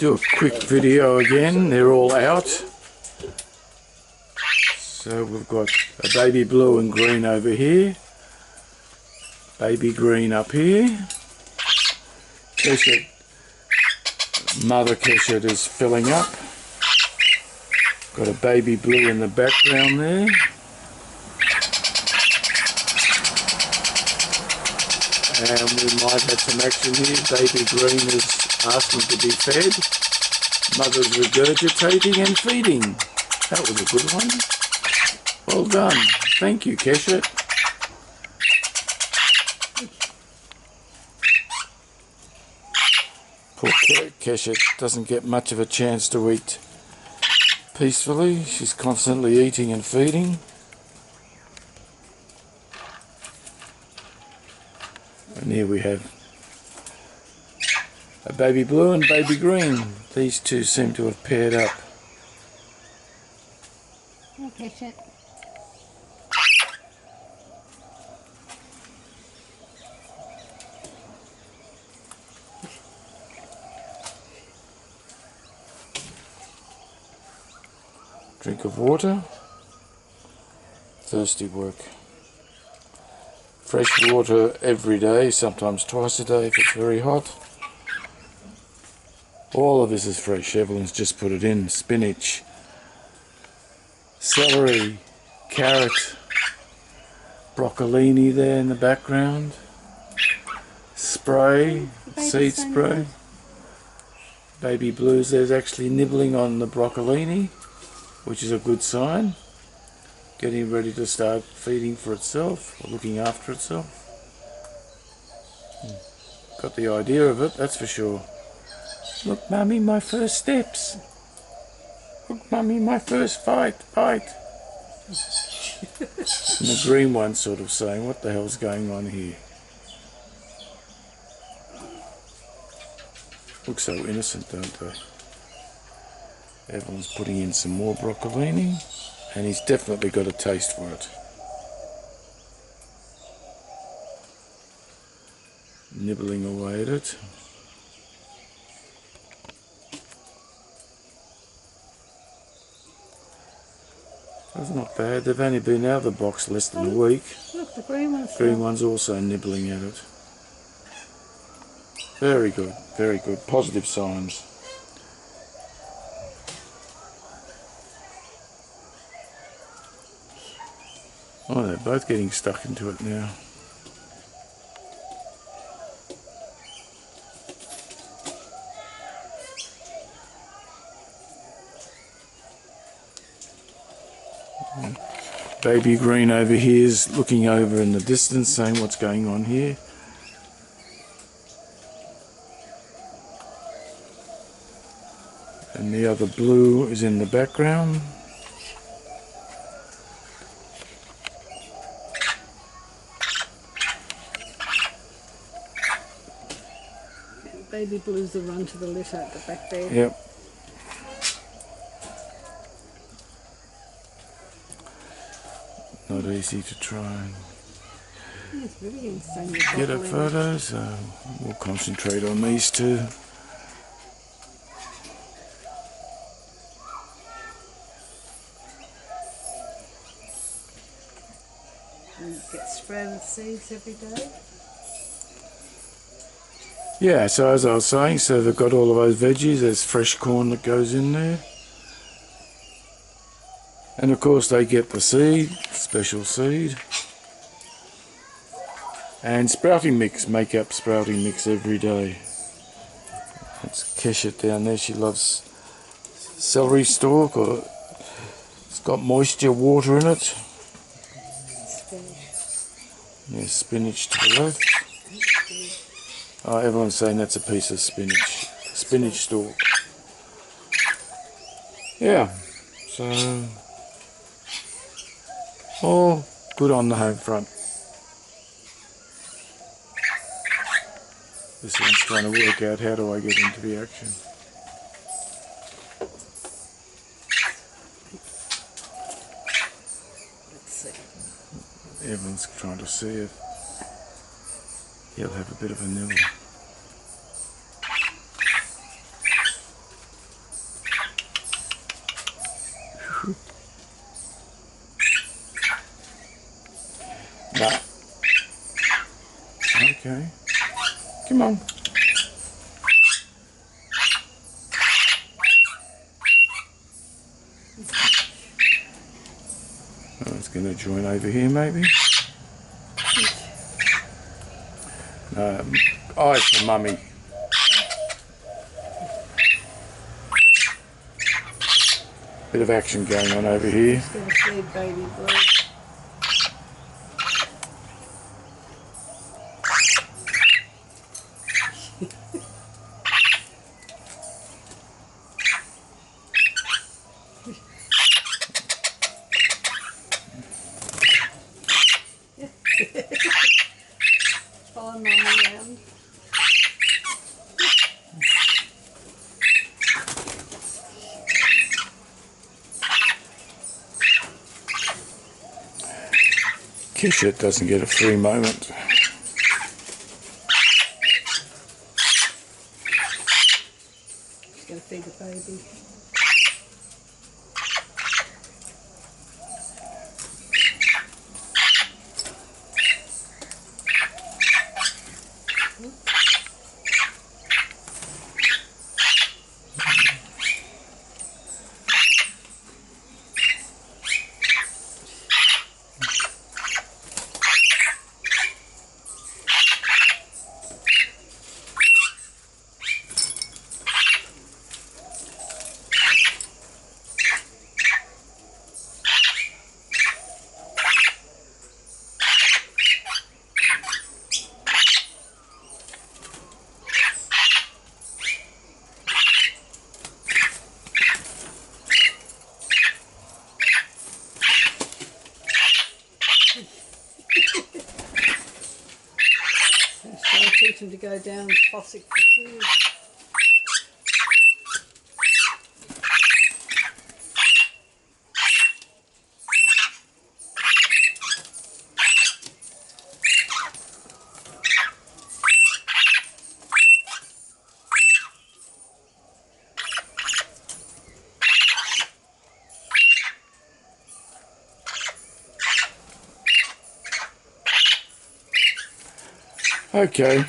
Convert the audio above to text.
do a quick video again. They're all out. So we've got a baby blue and green over here, baby green up here. Keshet, mother Keshet is filling up. Got a baby blue in the background there. And we might have some action here. Baby green is asking to be fed. Mother's regurgitating and feeding. That was a good one. Well done. Thank you, Keshet. Poor Keshet doesn't get much of a chance to eat peacefully. She's constantly eating and feeding. And here we have a baby blue and baby green. These two seem to have paired up. Okay, shit. Drink of water. Thirsty work. Fresh water every day, sometimes twice a day if it's very hot. All of this is fresh. Evelyn's just put it in. Spinach, celery, carrot, broccolini there in the background. Spray, seed spray. Baby Blues there's actually nibbling on the broccolini, which is a good sign. Getting ready to start feeding for itself, or looking after itself. Got the idea of it, that's for sure. Look, Mummy, my first steps. Look, Mummy, my first bite. And the green one's sort of saying, what the hell's going on here? Look so innocent, don't they? Evelyn's putting in some more broccolini, and he's definitely got a taste for it. Nibbling away at it. That's not bad. They've only been out of the box less than a week. Look, the green one's Green one's also nibbling at it. Very good, very good. Positive signs. Oh, they're both getting stuck into it now. Baby green over here is looking over in the distance, saying what's going on here. And the other blue is in the background. Baby Blues will run to the litter at the back there. Yep. Not easy to try and It's really insane. get a photo, so we'll concentrate on these two. And it gets sprouted seeds every day. Yeah, so as I was saying, so they've got all of those veggies. There's fresh corn that goes in there. And of course they get the seed, special seed. And sprouting mix, make up sprouting mix every day. That's Keshet down there, she loves celery stalk, or it's got moisture, water in it. Spinach. There's spinach to the left. Oh, everyone's saying that's a piece of spinach. Spinach stalk. Yeah, so all good on the home front. This one's trying to work out how do I get into the action. Let's see. Everyone's trying to see if he'll have a bit of a nibble. No. Okay. Come on. Oh, it's going to join over here, maybe. Eyes for mummy. Bit of action going on over here. Just going to feed baby blue. Follow mum around. Kisha doesn't get a free moment. Just going to feed the baby. Trying to teach him to go down the faucet for food. Okay.